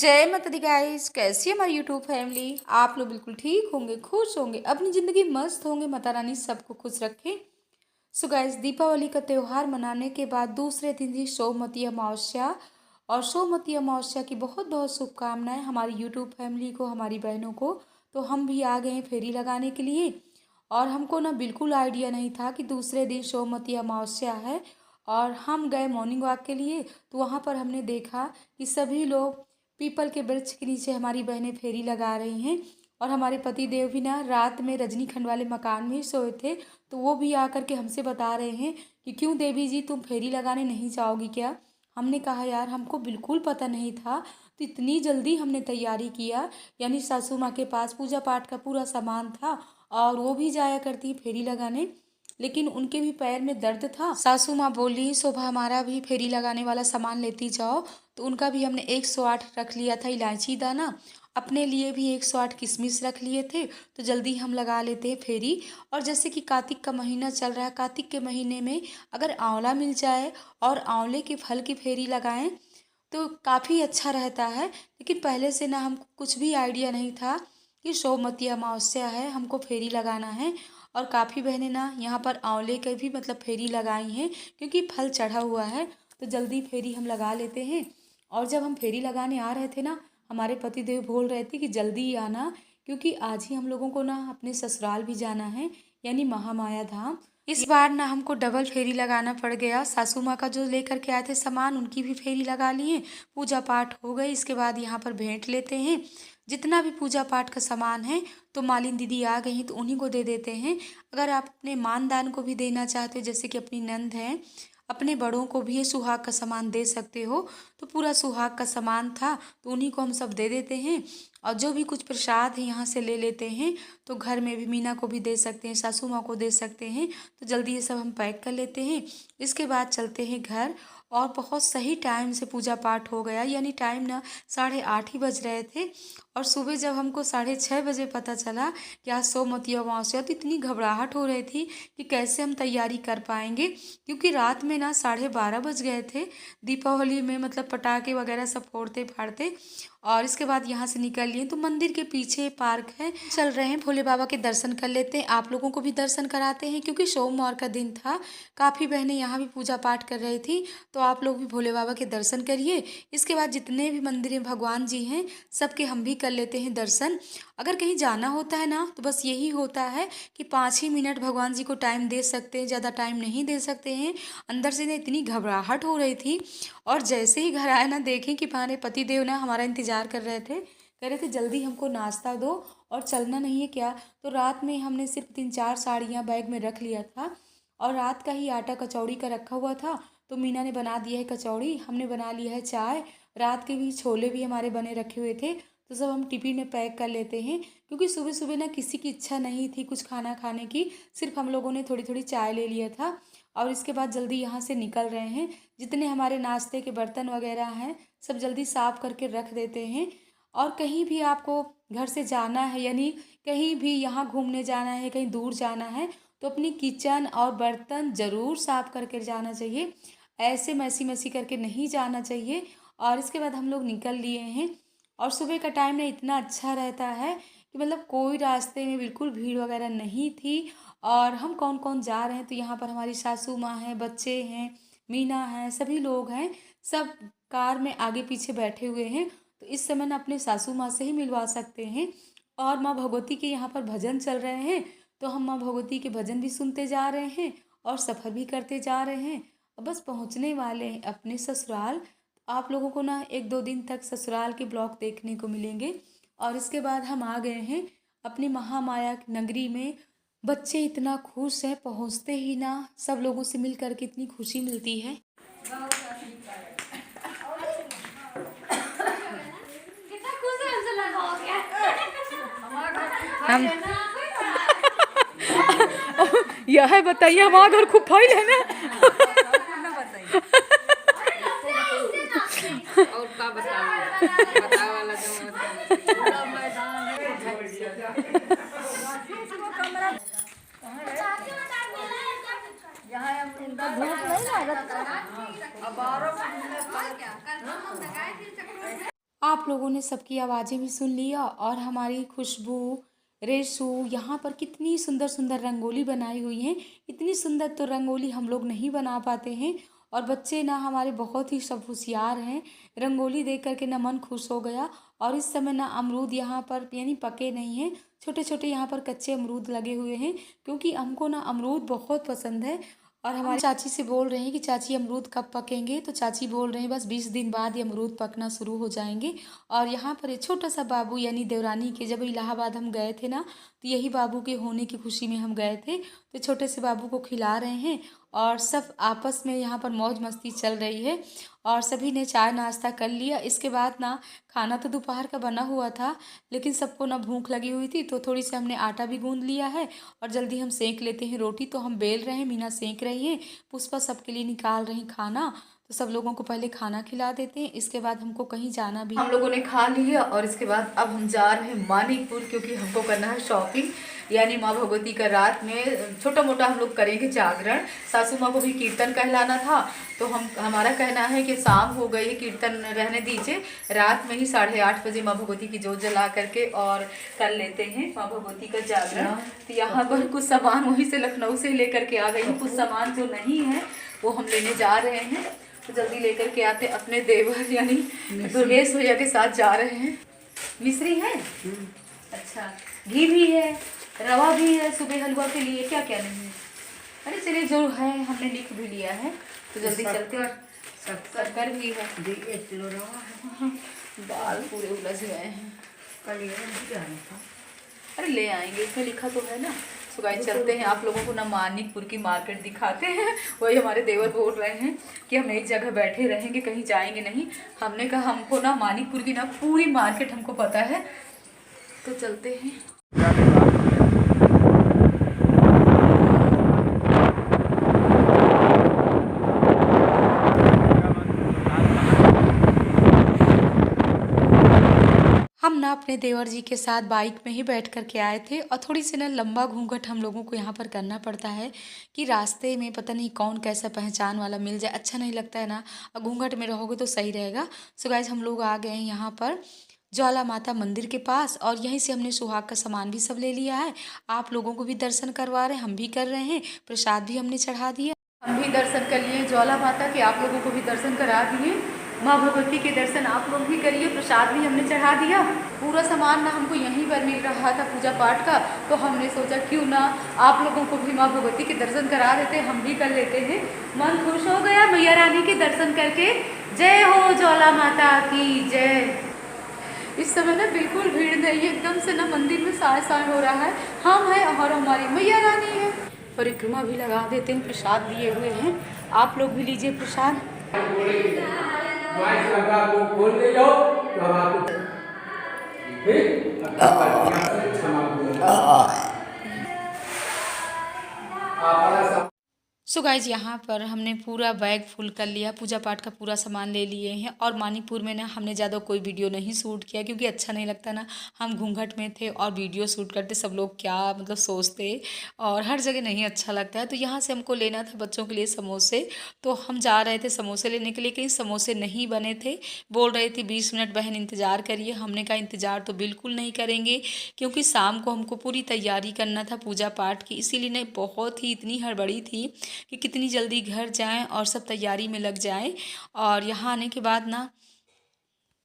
जय माता दी गाइस, कैसी है हमारी यूट्यूब फैमिली। आप लोग बिल्कुल ठीक होंगे, खुश होंगे, अपनी ज़िंदगी मस्त होंगे। माता रानी सबको खुश रखे। सो गाइस, दीपावली का त्यौहार मनाने के बाद दूसरे दिन ही सोमवती अमावस्या, और सोमवती अमावस्या की बहुत बहुत शुभकामनाएं हमारी यूट्यूब फैमिली को, हमारी बहनों को। तो हम भी आ गए हैं फेरी लगाने के लिए, और हमको ना बिल्कुल आइडिया नहीं था कि दूसरे दिन सोमवती अमावस्या है। और हम गए मॉर्निंग वॉक के लिए, तो वहाँ पर हमने देखा कि सभी लोग पीपल के वृक्ष के नीचे हमारी बहनें फेरी लगा रही हैं। और हमारे पति देव भी ना रात में रजनीखंड वाले मकान में ही सोए थे, तो वो भी आकर के हमसे बता रहे हैं कि क्यों देवी जी, तुम फेरी लगाने नहीं जाओगी क्या। हमने कहा यार, हमको बिल्कुल पता नहीं था। तो इतनी जल्दी हमने तैयारी किया, यानी सासू माँ के पास पूजा पाठ का पूरा सामान था, और वो भी जाया करती फेरी लगाने, लेकिन उनके भी पैर में दर्द था। सासू माँ बोली, शोभा हमारा भी फेरी लगाने वाला सामान लेती जाओ। तो उनका भी हमने 108 रख लिया था इलायची दाना, अपने लिए भी 108 किशमिश रख लिए थे। तो जल्दी हम लगा लेते हैं फेरी। और जैसे कि कार्तिक का महीना चल रहा है, कार्तिक के महीने में अगर आंवला मिल जाए और आंवले के फल की फेरी लगाएं तो काफ़ी अच्छा रहता है। लेकिन पहले से ना हमको कुछ भी आइडिया नहीं था कि सोमवती अमावस्या है, हमको फेरी लगाना है। और काफ़ी बहनें ना यहाँ पर आंवले के भी मतलब फेरी लगाई हैं, क्योंकि फल चढ़ा हुआ है। तो जल्दी फेरी हम लगा लेते हैं। और जब हम फेरी लगाने आ रहे थे ना, हमारे पति देव बोल रहे थे कि जल्दी आना, क्योंकि आज ही हम लोगों को ना अपने ससुराल भी जाना है, यानी महामाया धाम। इस बार ना हमको डबल फेरी लगाना पड़ गया। सासू माँ का जो लेकर के आए थे सामान, उनकी भी फेरी लगा लिए, पूजा पाठ हो गई। इसके बाद यहाँ पर भेंट लेते हैं, जितना भी पूजा पाठ का सामान है। तो मालिन दीदी आ गई हैं, तो उन्हीं को दे देते हैं। अगर आप अपने मानदान को भी देना चाहते हो, जैसे कि अपनी नंद है, अपने बड़ों को भी ये सुहाग का सामान दे सकते हो। तो पूरा सुहाग का सामान था, तो उन्हीं को हम सब दे देते हैं। और जो भी कुछ प्रसाद है यहाँ से ले लेते हैं। तो घर में भी मीना को भी दे सकते हैं, सासू माँ को दे सकते हैं। तो जल्दी ये सब हम पैक कर लेते हैं। इसके बाद चलते हैं घर। और बहुत सही टाइम से पूजा पाठ हो गया, यानी टाइम ना 8:30 ही बज रहे थे। और सुबह जब हमको 6:30 बजे पता चला कि आज सोमवती अमावस्या, तो इतनी घबराहट हो रही थी कि कैसे हम तैयारी कर पाएंगे, क्योंकि रात में ना 12:30 बज गए थे दीपावली में, मतलब पटाखे वगैरह सब फोड़ते फाड़ते। और इसके बाद यहाँ से निकल लिए, तो मंदिर के पीछे पार्क है, चल रहे हैं भोले बाबा के दर्शन कर लेते हैं, आप लोगों को भी दर्शन कराते हैं, क्योंकि सोमवार का दिन था। काफ़ी बहनें यहाँ भी पूजा पाठ कर रही थी, तो आप लोग भी भोले बाबा के दर्शन करिए। इसके बाद जितने भी मंदिर में भगवान जी हैं, सबके हम भी कर लेते हैं दर्शन। अगर कहीं जाना होता है ना, तो बस यही होता है कि 5 ही मिनट भगवान जी को टाइम दे सकते हैं, ज़्यादा टाइम नहीं दे सकते हैं। अंदर से ना इतनी घबराहट हो रही थी। और जैसे ही घर आए ना, देखें कि हमारे पति देव ना हमारा इंतजार कर रहे थे, कह रहे थे जल्दी हमको नाश्ता दो और चलना नहीं है क्या। तो रात में हमने सिर्फ 3-4 साड़ियाँ बैग में रख लिया था, और रात का ही आटा कचौड़ी का रखा हुआ था। तो मीना ने बना दिया है कचौड़ी, हमने बना लिया है चाय, रात के भी छोले भी हमारे बने रखे हुए थे। तो सब हम टिफिन में पैक कर लेते हैं, क्योंकि सुबह सुबह ना किसी की इच्छा नहीं थी कुछ खाना खाने की, सिर्फ हम लोगों ने थोड़ी थोड़ी चाय ले लिया था। और इसके बाद जल्दी यहाँ से निकल रहे हैं। जितने हमारे नाश्ते के बर्तन वगैरह हैं, सब जल्दी साफ करके रख देते हैं। और कहीं भी आपको घर से जाना है, यानी कहीं भी यहाँ घूमने जाना है, कहीं दूर जाना है, तो अपनी किचन और बर्तन ज़रूर साफ करके जाना चाहिए, ऐसे मैसी मैसी करके नहीं जाना चाहिए। और इसके बाद हम लोग निकल लिए हैं। और सुबह का टाइम ना इतना अच्छा रहता है कि मतलब कोई रास्ते में बिल्कुल भीड़ वगैरह नहीं थी। और हम कौन कौन जा रहे हैं, तो यहाँ पर हमारी सासू माँ हैं, बच्चे हैं, मीना है, सभी लोग हैं, सब कार में आगे पीछे बैठे हुए हैं। तो इस समय ना अपने सासू माँ से ही मिलवा सकते हैं। और माँ भगवती के यहाँ पर भजन चल रहे हैं, तो हम माँ भगवती के भजन भी सुनते जा रहे हैं और सफ़र भी करते जा रहे हैं। और बस पहुँचने वाले हैं अपने ससुराल। आप लोगों को ना 1-2 दिन तक ससुराल के ब्लॉग देखने को मिलेंगे। और इसके बाद हम आ गए हैं अपनी महामाया नगरी में। बच्चे इतना खुश हैं, पहुँचते ही ना सब लोगों से मिल करके इतनी खुशी मिलती है। हम यह है, बताइए, हमारा घर खूब फैल है ना। और का बताओ वाला आप लोगों ने सबकी आवाज़ें भी सुन लिया और हमारी खुशबू, रेशू यहाँ पर कितनी सुंदर सुंदर रंगोली बनाई हुई हैं। इतनी सुंदर तो रंगोली हम लोग नहीं बना पाते हैं और बच्चे ना हमारे बहुत ही सब होशियार हैं। रंगोली देख करके ना मन खुश हो गया। और इस समय ना अमरूद यहाँ पर यानी पके नहीं हैं, छोटे छोटे यहाँ पर कच्चे अमरूद लगे हुए हैं, क्योंकि हमको ना अमरूद बहुत पसंद है। और हमारी चाची से बोल रहे हैं कि चाची अमरूद कब पकेंगे, तो चाची बोल रहे हैं बस 20 दिन बाद ये अमरूद पकना शुरू हो जाएंगे। और यहाँ पर एक छोटा सा बाबू यानी देवरानी के जब इलाहाबाद हम गए थे ना, तो यही बाबू के होने की खुशी में हम गए थे, तो छोटे से बाबू को खिला रहे हैं और सब आपस में यहाँ पर मौज मस्ती चल रही है। और सभी ने चाय नाश्ता कर लिया। इसके बाद ना खाना तो दोपहर का बना हुआ था, लेकिन सबको ना भूख लगी हुई थी, तो थोड़ी सी हमने आटा भी गूंद लिया है और जल्दी हम सेंक लेते हैं रोटी। तो हम बेल रहे हैं, मीना सेंक रही है, पुष्पा सबके लिए निकाल रही खाना। तो सब लोगों को पहले खाना खिला देते हैं, इसके बाद हमको कहीं जाना भी। हम लोगों ने खा लिया और इसके बाद अब हम जा रहे हैं मानिकपुर, क्योंकि हमको करना है शॉपिंग। यानी माँ भगवती का रात में छोटा मोटा हम लोग करेंगे जागरण। सासू माँ को भी कीर्तन कहलाना था, तो हमारा कहना है कि शाम हो गई, कीर्तन रहने दीजिए, रात में ही 8:30 बजे माँ भगवती की जोत जला करके और कर लेते हैं माँ भगवती का जागरण। तो यहाँ पर कुछ सामान वहीं से लखनऊ से लेकर के आ गई हूँ, कुछ सामान जो नहीं है वो हम लेने जा रहे हैं, तो जल्दी लेकर के आते। अपने देवर यानी दुर्गेश भैया के साथ जा रहे हैं। मिश्री है, अच्छा, घी भी है, रवा भी है सुबह हलवा के लिए, क्या क्या नहीं है। अरे चलिए जो है हमने लिख भी लिया है, तो जल्दी चलते हैं। शक्कर भी है, 1 किलो रवा है, दाल पूरे उलझ गए हैं, कल था। अरे ले आएंगे, इसमें लिखा तो है ना। तो गाइस चलते हैं, आप लोगों को ना मानिकपुर की मार्केट दिखाते हैं। वही हमारे देवर बोल रहे हैं कि हम एक जगह बैठे रहेंगे, कहीं जाएंगे नहीं। हमने कहा हमको ना मानिकपुर की ना पूरी मार्केट हमको पता है, तो चलते हैं। हम ना अपने देवर जी के साथ बाइक में ही बैठ कर के आए थे और थोड़ी सी ना लंबा घूंघट हम लोगों को यहाँ पर करना पड़ता है कि रास्ते में पता नहीं कौन कैसा पहचान वाला मिल जाए, अच्छा नहीं लगता है ना। और घूंघट में रहोगे तो सही रहेगा। सो गाइस हम लोग आ गए हैं यहाँ पर ज्वाला माता मंदिर के पास और यहीं से हमने सुहाग का सामान भी सब ले लिया है। आप लोगों को भी दर्शन करवा रहे हैं, हम भी कर रहे हैं, प्रसाद भी हमने चढ़ा दिया। हम भी दर्शन कर लिए ज्वाला माता के, आप लोगों को भी दर्शन करा दिए। माँ भगवती के दर्शन आप लोग भी करिए, प्रसाद भी हमने चढ़ा दिया। पूरा सामान ना हमको यहीं पर मिल रहा था पूजा पाठ का, तो हमने सोचा क्यों ना आप लोगों को भी माँ भगवती के दर्शन करा देते, हम भी कर लेते हैं। मन खुश हो गया मैया रानी के दर्शन करके। जय हो ज्वाला माता की जय। इस समय ना बिल्कुल भीड़ नहीं है, एकदम से ना मंदिर में साय साय हो रहा है। हम हैं और हमारी मैया रानी है। परिक्रमा भी लगा देते हैं, प्रसाद दिए हुए हैं, आप लोग भी लीजिए प्रसाद। सो गाइज यहाँ पर हमने पूरा बैग फुल कर लिया, पूजा पाठ का पूरा सामान ले लिए हैं। और मानिकपुर में ना हमने ज़्यादा कोई वीडियो नहीं शूट किया, क्योंकि अच्छा नहीं लगता ना, हम घूंघट में थे और वीडियो शूट करते सब लोग क्या मतलब सोचते, और हर जगह नहीं अच्छा लगता है। तो यहाँ से हमको लेना था बच्चों के लिए समोसे, तो हम जा रहे थे समोसे लेने के लिए, कहीं समोसे नहीं बने थे। बोल रही थी 20 मिनट बहन इंतज़ार करिए, हमने कहा इंतज़ार तो बिल्कुल नहीं करेंगे, क्योंकि शाम को हमको पूरी तैयारी करना था पूजा पाठ की। इसीलिए नहीं, बहुत ही इतनी हड़बड़ी थी कि कितनी जल्दी घर जाएं और सब तैयारी में लग जाएं। और यहाँ आने के बाद ना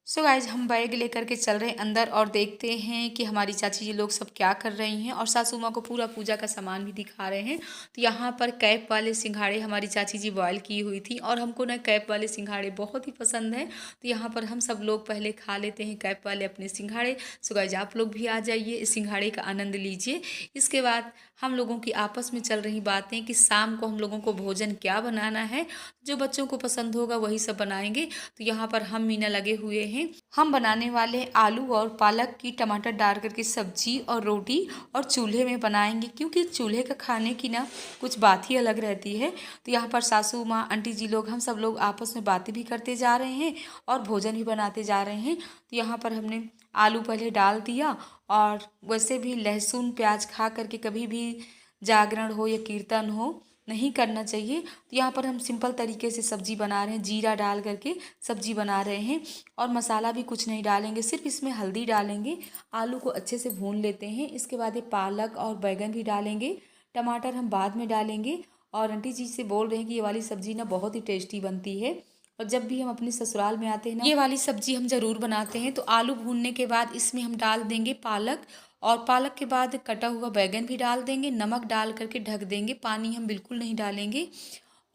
सो गाइज हम बैग लेकर के चल रहे हैं अंदर और देखते हैं कि हमारी चाची जी लोग सब क्या कर रही हैं, और सासू माँ को पूरा पूजा का सामान भी दिखा रहे हैं। तो यहाँ पर कैप वाले सिंघाड़े हमारी चाची जी बॉयल की हुई थी, और हमको ना कैप वाले सिंघाड़े बहुत ही पसंद है। तो यहाँ पर हम सब लोग पहले खा लेते हैं कैप वाले अपने सिंघाड़े। सो गाइज आप लोग भी आ जाइए, इस सिंघाड़े का आनंद लीजिए। इसके बाद हम लोगों की आपस में चल रही बातें कि शाम को हम लोगों को भोजन क्या बनाना है, जो बच्चों को पसंद होगा वही सब बनाएंगे। तो यहाँ पर हम मीना लगे हुए हैं, हम बनाने वाले आलू और पालक की टमाटर डाल करके सब्जी और रोटी, और चूल्हे में बनाएंगे, क्योंकि चूल्हे का खाने की ना कुछ बात ही अलग रहती है। तो यहाँ पर सासू माँ आंटी जी लोग हम सब लोग आपस में बातें भी करते जा रहे हैं और भोजन भी बनाते जा रहे हैं। तो यहाँ पर हमने आलू पहले डाल दिया, और वैसे भी लहसुन प्याज खा करके कभी भी जागरण हो या कीर्तन हो नहीं करना चाहिए। तो यहाँ पर हम सिंपल तरीके से सब्जी बना रहे हैं, जीरा डाल करके सब्जी बना रहे हैं और मसाला भी कुछ नहीं डालेंगे, सिर्फ इसमें हल्दी डालेंगे। आलू को अच्छे से भून लेते हैं। इसके बाद ये पालक और बैगन भी डालेंगे, टमाटर हम बाद में डालेंगे। और आंटी जी से बोल रहे हैं कि ये वाली सब्जी ना बहुत ही टेस्टी बनती है और जब भी हम अपने ससुराल में आते हैं ना, ये वाली सब्जी हम ज़रूर बनाते हैं। तो आलू भूनने के बाद इसमें हम डाल देंगे पालक और पालक के बाद कटा हुआ बैगन भी डाल देंगे, नमक डाल करके ढक देंगे, पानी हम बिल्कुल नहीं डालेंगे।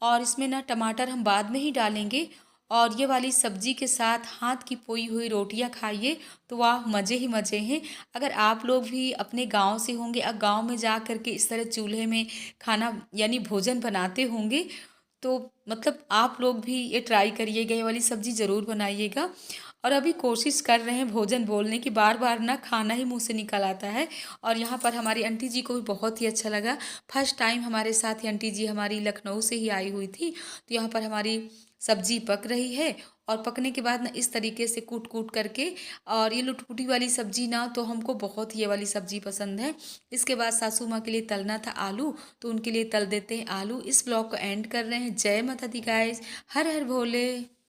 और इसमें ना टमाटर हम बाद में ही डालेंगे। और ये वाली सब्जी के साथ हाथ की पोई हुई रोटियां खाइए तो वाह, मज़े ही मज़े हैं। अगर आप लोग भी अपने गांव से होंगे और गांव में जा कर के इस तरह चूल्हे में खाना यानी भोजन बनाते होंगे तो मतलब आप लोग भी ये ट्राई करिएगा, ये वाली सब्ज़ी ज़रूर बनाइएगा। और अभी कोशिश कर रहे हैं भोजन बोलने की, बार बार ना खाना ही मुंह से निकल आता है। और यहाँ पर हमारी आंटी जी को भी बहुत ही अच्छा लगा। फर्स्ट टाइम हमारे साथ ही आंटी जी हमारी लखनऊ से ही आई हुई थी। तो यहाँ पर हमारी सब्जी पक रही है और पकने के बाद ना इस तरीके से कूट कूट करके, और ये लुटपुटी वाली सब्जी ना तो हमको बहुत ये वाली सब्जी पसंद है। इसके बाद सासू माँ के लिए तलना था आलू, तो उनके लिए तल देते हैं आलू। इस ब्लॉग को एंड कर रहे हैं। जय माता दी गाइस, हर हर भोले।